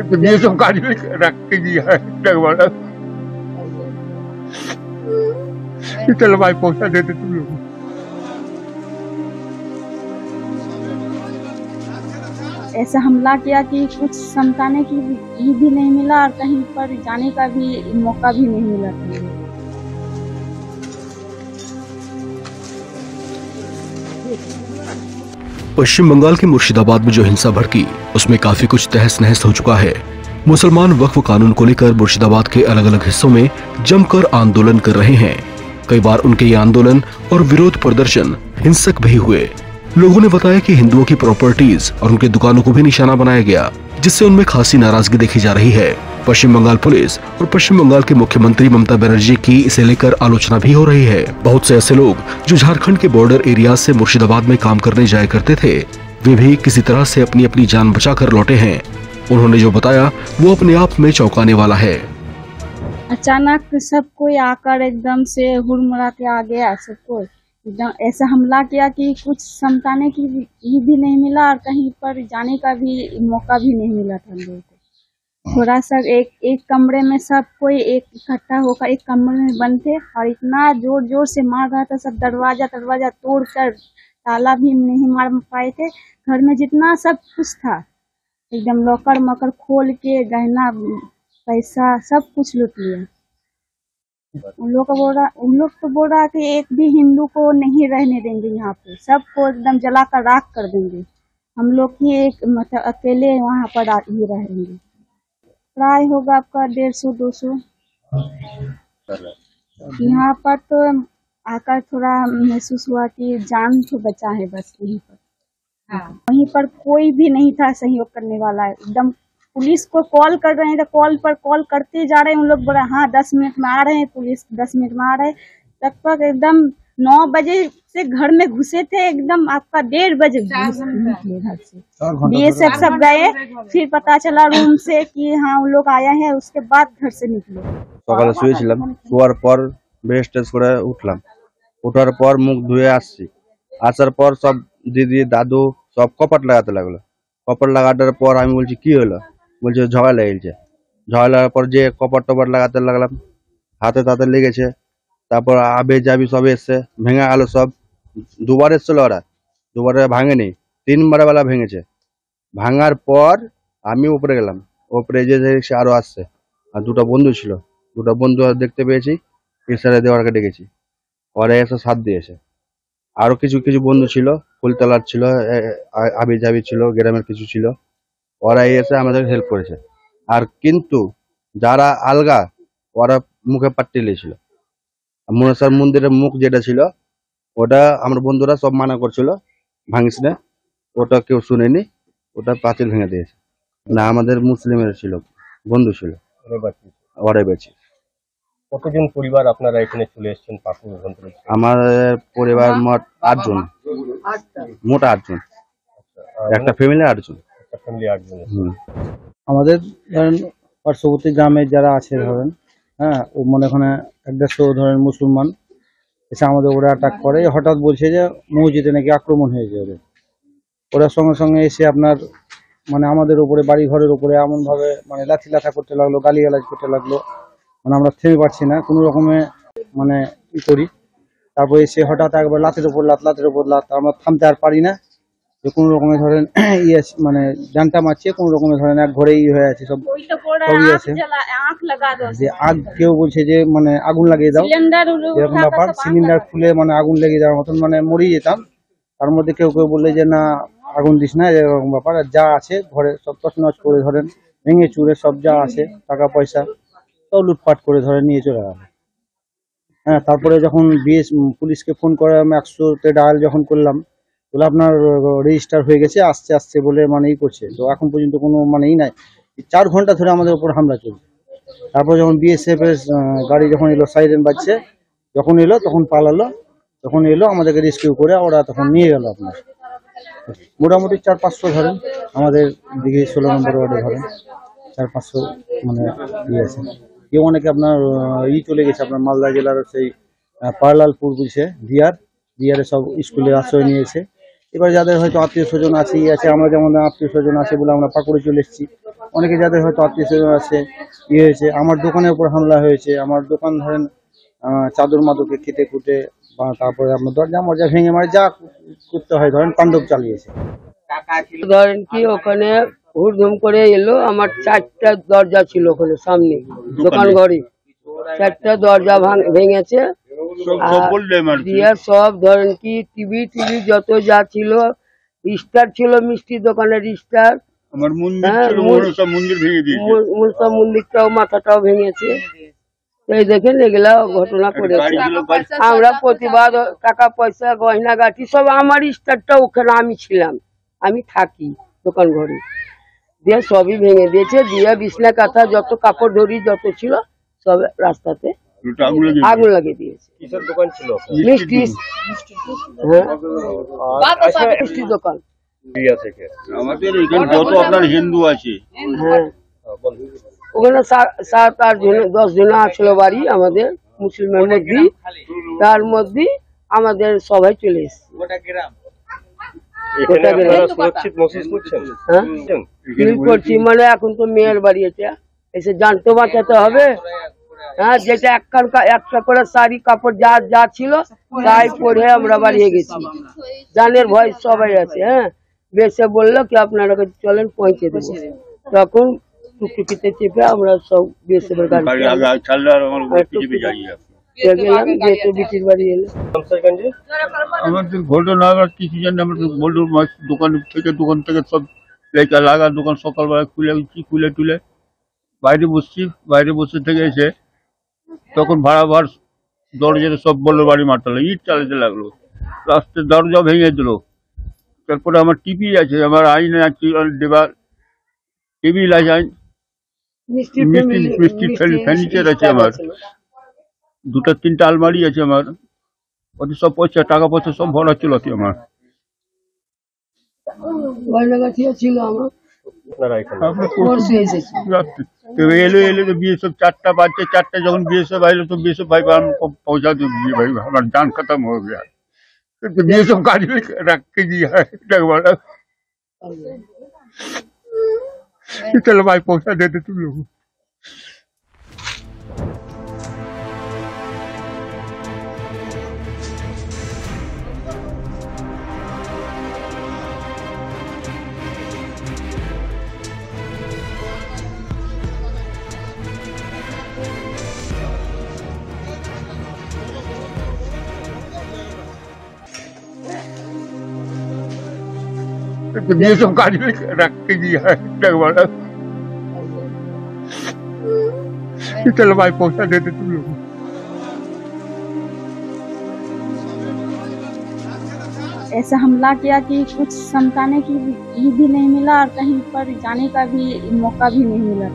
तो ये सब गाड़ी में रख के दिया है वाला। चलो भाई पहुंचा देते तुम लोग। ऐसा हमला किया कि कुछ समझाने की भी नहीं मिला और कहीं पर जाने का भी मौका भी नहीं मिला था। पश्चिम बंगाल के मुर्शिदाबाद में जो हिंसा भड़की उसमें काफी कुछ तहस नहस हो चुका है। मुसलमान वक्फ कानून को लेकर मुर्शिदाबाद के अलग अलग हिस्सों में जमकर आंदोलन कर रहे हैं। कई बार उनके ये आंदोलन और विरोध प्रदर्शन हिंसक भी हुए। लोगों ने बताया कि हिंदुओं की प्रॉपर्टीज और उनके दुकानों को भी निशाना बनाया गया, जिससे उनमें खासी नाराजगी देखी जा रही है। पश्चिम बंगाल पुलिस और पश्चिम बंगाल के मुख्यमंत्री ममता बनर्जी की इसे लेकर आलोचना भी हो रही है। बहुत से ऐसे लोग जो झारखंड के बॉर्डर एरिया से मुर्शिदाबाद में काम करने जाया करते थे, वे भी किसी तरह से अपनी अपनी जान बचाकर लौटे हैं। उन्होंने जो बताया वो अपने आप में चौंकाने वाला है। अचानक सब कोई आकर एकदम से हुड़मुड़ा के आ गया, सबको एकदम ऐसा हमला किया कि कुछ समझाने की भी नहीं मिला और कहीं पर जाने का भी मौका भी नहीं मिला था हम लोगों को। थोड़ा सा एक कमरे में सब कोई एक इकट्ठा होकर एक कमरे में बंद थे और इतना जोर जोर से मार रहा था। सब दरवाजा तोड़कर, ताला भी नहीं मार पाए थे। घर में जितना सब कुछ था एकदम लॉकर मकर खोल के गहना पैसा सब कुछ लूट लिया। उन लोग तो बोल रहा कि एक भी हिंदू को नहीं रहने देंगे यहाँ पे, सबको एकदम जलाकर राख कर देंगे। हम लोग ही एक मतलब अकेले वहाँ पर ही रहेंगे। प्राय होगा आपका 150-200। यहाँ पर तो आकर थोड़ा महसूस हुआ कि जान तो बचा है बस यहीं पर। वहीं पर कोई भी नहीं था सहयोग करने वाला। एकदम पुलिस को कॉल कर रहे हैं तो कॉल करते जा रहे हैं। उन लोग बोला हाँ 10 मिनट में आ रहे हैं, पुलिस 10 मिनट में आ रहे हैं। तब तक एकदम 9 बजे से घर में घुसे थे, एकदम आपका 1:30 बजे निकले घर से। बीएसएफ सब गए, फिर पता चला रूम से कि हाँ उन लोग आया है, उसके बाद घर से निकले। সকালে শুয়েছিলাম, শোয়ার পর ব্রাশ টেস্ট করে উঠলাম। ওঠার পর মুখ ধুয়ে আসছি। আসার পর সব দিদি দাদু সব কপাট লাগাতে লাগলো। কপাট লাগানোর পর আমি বলছি কি হলো, বলছে ঝগড়া লেগেছে। ঝগড়া লাগার পর যে কপাট টপাট লাগাতে লাগলাম, হাতে তাতে লেগেছে। তারপর আবে যাবি সব এসছে, ভেঙে গেল সব। দুবার এসছিল ওরা, দুবারে ভাঙেনি, 3বার বেলা ভেঙেছে। ভাঙার পর আমি উপরে গেলাম, উপরে যে সে আরো আসছে। আর দুটো বন্ধু ছিল, দুটো বন্ধু দেখতে পেয়েছি, ইশারা দিয়ে ওরাকে ডেকেছি। ওরা এসে সাথ দিয়েছে। আরো কিছু কিছু বন্ধু ছিল, ফুলতলার ছিল, আবি জাবি ছিল, গ্রামের কিছু ছিল। ওরা এসে আমাদের হেল্প করেছে। আর কিন্তু যারা আলগা ওরা মুখে পাট্টি লিয়েছিল। মনসার মন্দিরের মুখ যেটা ছিল ওটা আমার বন্ধুরা সব মানা করছিল ভাঙিস না, ওটা কেউ শুনেনি, ওটা পাঁচিল ভেঙে দিয়েছে। না আমাদের মুসলিমের ছিল, বন্ধু ছিল, ওরাই বেঁচে। কতজন পরিবার আপনারা এখানে চলে এসেছেন পাকুড় অঞ্চলে? আমাদের পরিবার মোট 8 জন, মোট 8 জন, একটা ফ্যামিলি 8 জন। একটা ফ্যামিলি 8 জন। আমাদের ধরেন পার্শ্ববর্তী গ্রামে যারা আছে ধরেন, হ্যাঁ ও মনে এখানে 150 ধরেন মুসলমান এসে আমাদের ওরা অ্যাটাক করে। হঠাৎ বলছে যে মসজিদে নাকি আক্রমণ হয়েছে ওদের। ওরা সঙ্গে সঙ্গে এসে আপনার মানে আমাদের উপরে, বাড়ি ঘরের উপরে এমন ভাবে মানে লাঠা করতে লাগলো, গালিগালাজ করতে লাগলো। মানে আমরা থেমে পারছি না, কোনো রকমে মানে ই করি। তারপর এসে হঠাৎ একবার লাতের উপর লাত, আমরা থামতে আর পারি না। যে কোনো রকমে ধরেন মানে জানটা মারছে, কোনো রকমে ধরেন এক ঘরে হয়ে আছে, সবই আছে। যে আগ কেউ বলছে যে মানে আগুন লাগিয়ে দাও, এরকম ব্যাপার। সিলিন্ডার খুলে মানে আগুন লেগে যাওয়ার মতন মানে মরেই যেতাম। তার মধ্যে কেউ কেউ বললে যে না আগুন দিস না, এরকম ব্যাপার। আর যা আছে ঘরে সব তছনছ করে ধরেন ভেঙে চুরে সব যা আছে টাকা পয়সা সব লুটপাট করে ধরে নিয়ে চলে গেল। হ্যাঁ, তারপরে যখন পুলিশকে ফোন করে আমি 100-তে ডায়াল যখন করলাম, বলে আপনার রেজিস্টার হয়ে গেছে, আসছে বলে মানে ই করছে। তো এখন পর্যন্ত কোনো মানে ই নাই। 4 ঘন্টা ধরে আমাদের উপর হামলা চলছে। তারপর যখন বিএসএফ এর গাড়ি যখন এলো, সাইরেন বাজছে, যখন এলো তখন পালালো, তখন এলো আমাদেরকে রেস্কিউ করে ওরা তখন নিয়ে গেল। আপনার মোটামুটি 400-500 ধরেন, আমাদের দিকে 16 নম্বর ওয়ার্ডে ধরেন 400-500 মানে ইয়ে আছে। কেউ অনেকে আপনার চলে গেছে আপনার মালদা জেলার সেই পারলালপুর বুঝছে বিহারে সব স্কুলে আশ্রয় নিয়েছে। এবার যাদের হয়তো আত্মীয় স্বজন আছে আছে, আমরা যেমন আত্মীয় স্বজন আছে বলে আমরা পাকুড়ে চলে এসেছি। অনেকে যাদের হয়তো আত্মীয় স্বজন আছে হয়েছে, আমার দোকানের উপর হামলা হয়েছে। আমার দোকান ধরেন চাদর মাদকে কেটে কুটে বা তারপরে আপনার দরজা মরজা ভেঙে মারে যা করতে হয় ধরেন তাণ্ডব চালিয়েছে। ধরেন কি ওখানে হুড়ধুম করে এলো, আমার 4টা দরজা ছিল ওখানে সামনে দোকান ঘরে, 4টা দরজা ভেঙেছে। দিয়ে সব ধরেন কি টিভি যত যা ছিল, স্টার ছিল মিষ্টির দোকানের স্টার, মন্দিরটাও মাথাটাও ভেঙেছে। এই দেখেন এগুলা ঘটনা করেছে। আমরা প্রতিবাদ, টাকা পয়সা গয়না গাঠি সব, আমার স্টারটা ওখানে আমি ছিলাম, আমি থাকি দোকান ঘরে, দিয়ে সবই ভেঙে দিয়েছে। দিয়ে বিছনা কাঁথা যত কাপড় ধরি যত ছিল সব রাস্তাতে আগুন লাগিয়ে দিয়েছে। কিসের দোকান ছিল? মিষ্টি, মিষ্টির দোকান। আমাদের এখানে যত আপনার হিন্দু আছে, হ্যাঁ ওখানে 7-8 জন 10 জন আসলো বাড়ি আমাদের মুসলিমের মধ্যে, তার মধ্যে আমাদের সবাই চলে এসেছে। করছি মানে এখন তো মেয়ের বাড়ি এটা এসে জান তো বাঁচাতে হবে। হ্যাঁ, যেটা একটা করে শাড়ি কাপড় যা ছিল তাই পরে আমরা বাড়িয়ে গেছি। জানের ভয় সবাই আছে। হ্যাঁ, বেশে বললো কি আপনারা চলেন পৌঁছে দেবো, তখন টুকটুকিতে চেপে আমরা সব বেশে গেলাম, যেহেতু বিটির বাড়ি এলো। আমাদের ঘটনা কিছু জানি, আমাদের দোকান থেকে সব লাগা দোকান সকালবেলা খুলে টুলে বাইরে বসে থেকে এসে তখন ভাড়া দরজাটা সব বললো বাড়ি মারতালো, ইট চালাতে লাগলো, রাস্তার দরজা ভেঙে দিল। তারপরে আমার টিভি আছে, আমার আইন আছে, দেবার টেবিল আছে, মিষ্টি ফার্নিচার আছে, আমার 2-3টা আলমারি আছে, আমার ওতে সব পয়সা টাকা পয়সা সব ভরা ছিল আমার। এলো তো বিএসএফ 4টা বাজছে, 4টা যখন বিএসএফ আইলো তো বিএসএফ ভাই পৌঁছা दो भाई, हमारा जान खत्म हो गया। तो बीएसएफ गाड़ी में रख के दिया है, चलो भाई पहुंचा देते तुम लोग। बीएसएफ गाड़ी में रख के दिया है, चलो भाई पहुंचा देते तुम लोग। ऐसा हमला किया कि कुछ समझाने की भी नहीं मिला और कहीं पर जाने का भी मौका भी नहीं मिला।